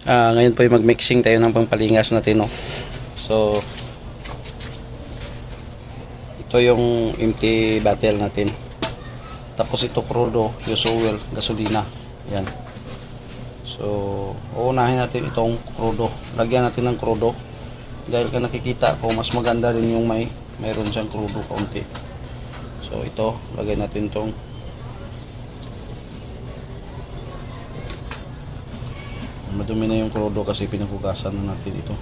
Ngayon po ay mag-mixing tayo ng pampalingas natin, no? So ito yung empty bottle natin, tapos ito crudo, use oil, gasolina. Yan. So uunahin natin itong crudo, lagyan natin ng crudo dahil ka nakikita ko mas maganda rin yung mayroon siyang crudo kaunti. So ito, lagay natin itong madumi na yung crudo kasi pinahugasan na natin ito.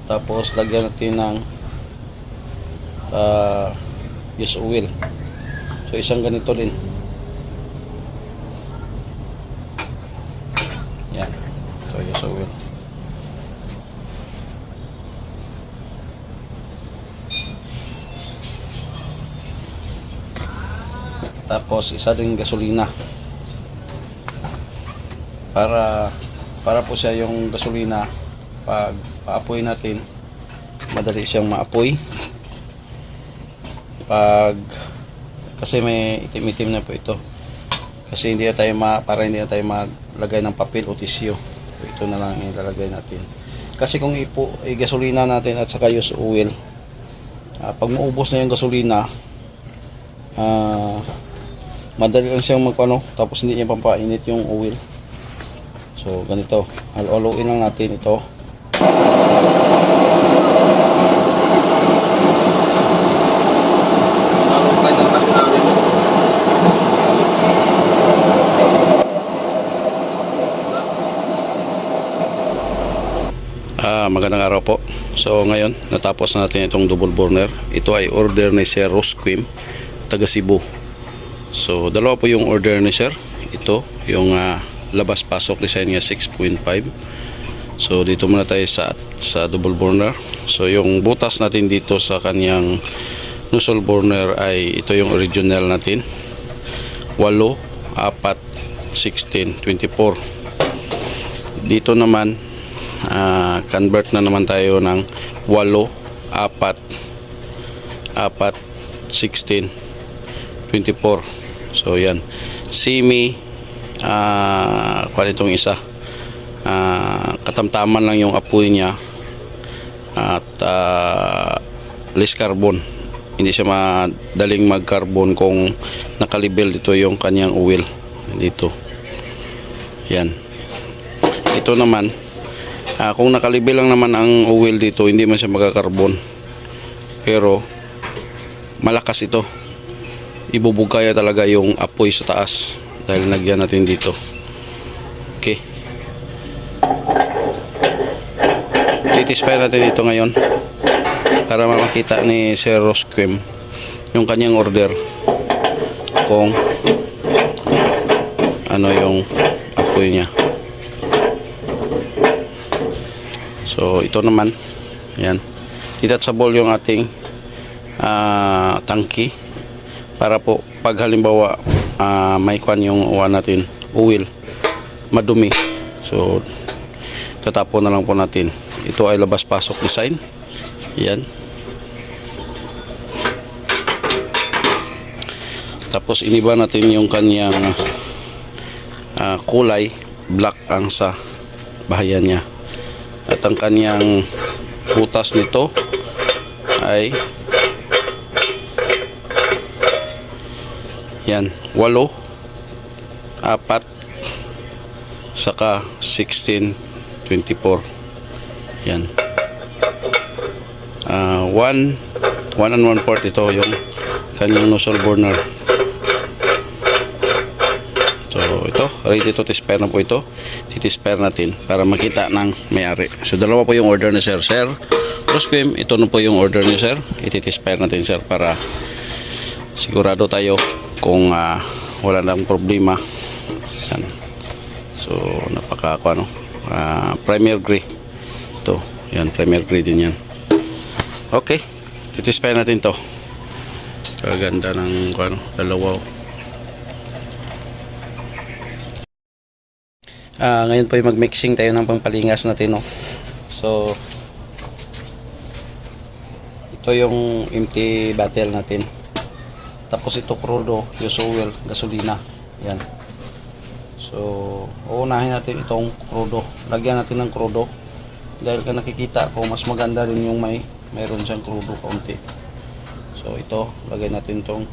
Tapos lagyan natin ng use oil. So isang ganito din. Yan. So use oil. Tapos isa din gasolina. Para po siya yung gasolina, pag paapoy natin madali siyang maapoy. Kasi may itim-itim na po ito, kasi para hindi na tayo maglagay ng papel o tissue. So, ito na lang ilalagay natin, kasi kung gasolina natin at saka use oil, pag maubos na yung gasolina, madali lang siyang magpano, tapos hindi niya pampainit yung oil. So ganito, haluin lang natin ito. Magandang araw po. So ngayon, natapos na natin itong double burner. Ito ay order ni Sir Rosquim, taga Cebu. So dalawa po yung order ni Sir. Ito yung labas-pasok, design niya 6.5. So dito muna tayo sa double burner. So yung butas natin dito sa kanyang nozzle burner ay ito yung original natin, 8, 4, 16, 24. Dito naman convert na naman tayo ng 8, 4, 16, 24. So yan, semi kung itong isa, katamtaman lang yung apoy niya at less carbon. Hindi siya madaling mag carbon kung nakalibel dito yung kanyang oil dito. Yan. Ito naman, kung nakalibel lang naman ang oil dito, hindi man siya magka-carbon, pero malakas ito, ibubugaya talaga yung apoy sa taas dahil nagyan natin dito. Okay, titispay natin dito ngayon para makita ni Sir Rosquim yung kanyang order, kung ano yung apoy niya. So ito naman, yan, detachable yung ating tangki, para po pag halimbawa may kwan yung natin oil madumi, so tatapon na lang po natin. Ito ay labas-pasok design. Yan. Tapos iniba natin yung kanyang kulay, black ang sa bahayan niya, at ang kanyang butas nito ay yan, 8, 4, saka 16, 24. Yan. 1 and 1/4 ito yung kanyang nozzle burner. So ito, ready to tisper na po ito. Titisper natin para makita ng may-ari. So dalawa po yung order ni Sir Rosquim. Ito na po yung order ni Sir. Ititisper natin, Sir, para sigurado tayo kung wala nang problema. Yan. So primer gray ito. Yan, primer gray din yan. Okay, titispayan natin to. Kaganda ng dalawa. Ngayon po ay mag-mixing tayo ng pampalingas natin, no? So ito yung empty bottle natin, tapos ito crudo, use oil, gasolina. Yan. So So, uunahin natin itong krudo. Lagyan natin ng krudo. Dahil ka nakikita ko, mas maganda rin yung mayroon siyang krudo kaunti. So, ito, lagay natin itong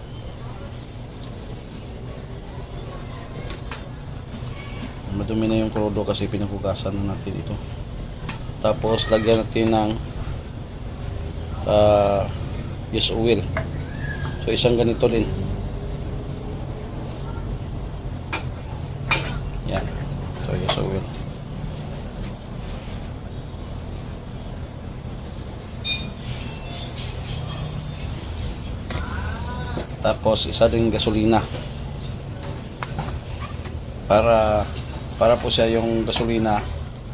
madumi na yung krudo kasi pinahugasan na natin ito. Tapos, lagyan natin ng use oil. So, isang ganito din. Yan. So, use oil. Tapos, isa din gasolina. Para po siya yung gasolina,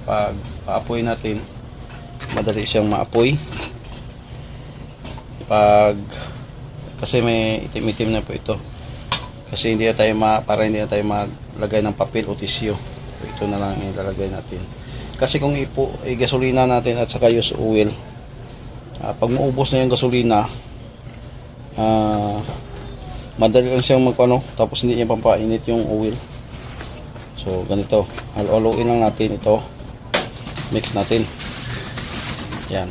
pag paapoy natin, madali siyang maapoy. Kasi may itim-itim na po ito. Kasi para hindi na tayo maglagay ng papel o tissue. So, ito na lang ilalagay natin. Kasi kung gasolina natin at saka use oil, pag maubos na yung gasolina, madali lang siyang tapos hindi niya pampainit yung oil. So ganito, halo-haloin lang natin ito, mix natin. Yan.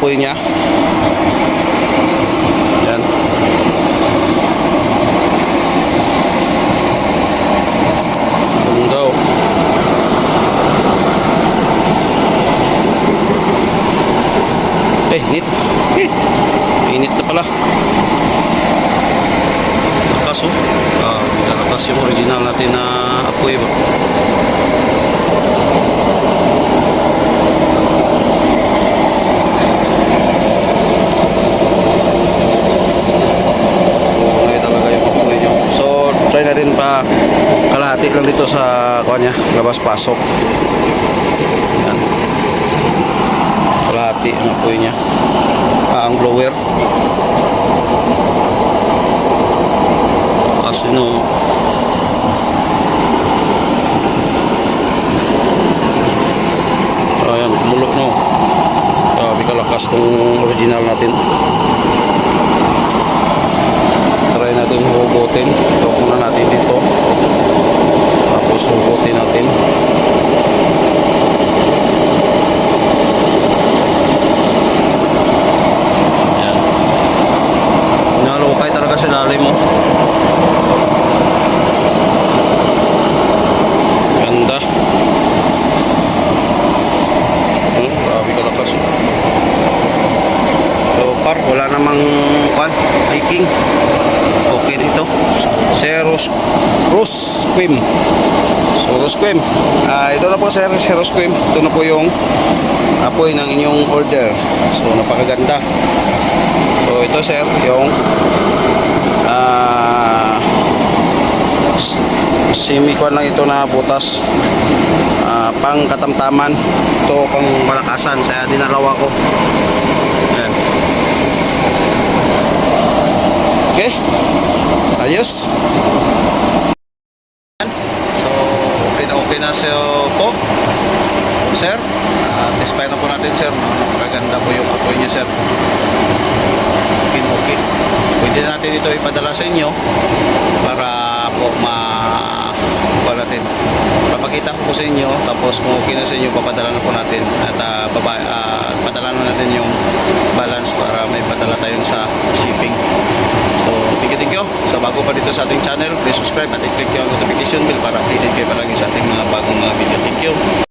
Apoy niya. Yan. Tunggaw. Init. Init na pala. Lakas oh. Lakas yung original natin na apoy ba. Try na rin pa kalahati lang dito sa kanya, labas pasok. Yan. Kalahati ang apoy niya. Ang blower. Kasi no. Ayan, kumulok no. Grabe kalakas tong original natin. Try natin hugutin. Ito muna natin dito. Tapos hugutin natin. Yan. Nalukay talaga sa lalim mo. Rosquem. Ito na po sir, si Rosquem. Ito na po yung apoy ng inyong order. So napakaganda. So ito sir, yung semi-kwan lang ito na butas. Pang katamtaman. Ito pang malakasan. Saya dinalawa ko. Ayan. Okay. Ayos. So, okay na siya po. Sir, test na po natin sir. Maganda po yung apoy niya sir. Okay. Pwede natin ito ipadala sa inyo para po natin. Papakita ko po sa inyo, tapos kung okay na sa inyo, papadala na po natin at padala na natin yung balance para may padala tayo sa shipping. So, thank you. So, bago pa dito sa ating channel, please subscribe at i-click yung notification bell para updated kayo palagi sa ating mga bagong mga video. Thank you.